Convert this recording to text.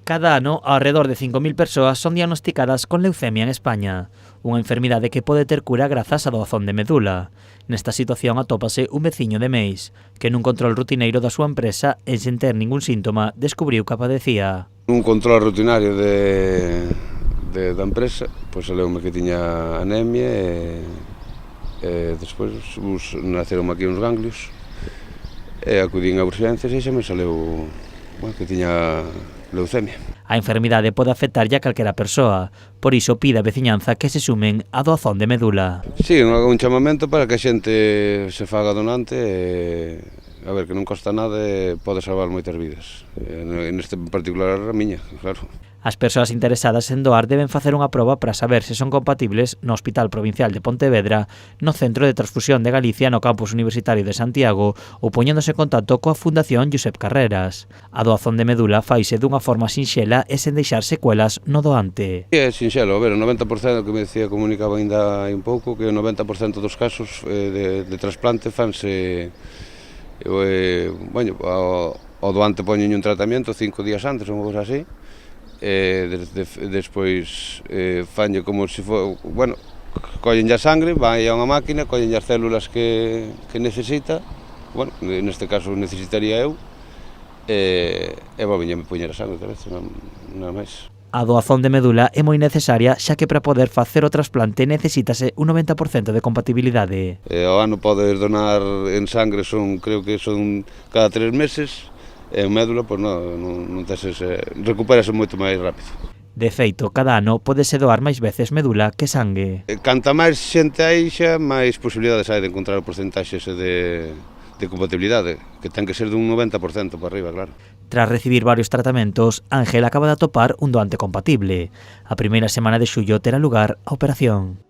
Cada ano, alrededor de 5.000 persoas son diagnosticadas con leucemia en España, unha enfermidade que pode ter cura grazas á doazón de medula. Nesta situación atópase un veciño de Meis, que nun control rutineiro da súa empresa e sen ter ningún síntoma descubriu que a padecía. Un control rutinario da empresa, pois saleume que tiña anemia e despois naceron aquí uns ganglios e acudín a urxencias e xa me saleu que tiña leucemia. A enfermidade pode afectarlle a calquera persoa, por iso pide a veciñanza que se sumen á doazón de medula. Sí, un chamamento para que a xente se faga donante e, a ver, que non costa nada e pode salvar moitas vidas. Neste particular a miña, claro. As persoas interesadas en doar deben facer unha proba para saber se son compatibles no Hospital Provincial de Pontevedra, no Centro de Transfusión de Galicia no Campus Universitario de Santiago ou poñéndose en contacto coa Fundación Josep Carreras. A doazón de medula faise dunha forma sinxela e sen deixar secuelas no doante. É sinxelo, a ver, o 90% que me decía comunicaba ainda hai un pouco, que o 90% dos casos de trasplante fanse o doante poñen un tratamento 5 días antes ou unha cosa así, despois fanlle como se for, collen a sangre, vai a unha máquina, collen as células que necesita, neste caso necesitaría eu, e volveñame poñer a sangre outra vez, nada máis. A doazón de medula é moi necesaria, xa que para poder facer o trasplante necesítase un 90% de compatibilidade. Ao ano podes donar en sangre, creo que son cada 3 meses, e en médula, pois non tes recupérase moito máis rápido. De feito, cada ano pódese doar máis veces medula que sangue. Canta máis xente hai xa, máis posibilidades hai de encontrar o porcentaxe de compatibilidade, que ten que ser dun 90% para arriba, claro. Tras recibir varios tratamentos, Ángel acaba de atopar un doante compatible. A primeira semana de xullo terá lugar a operación.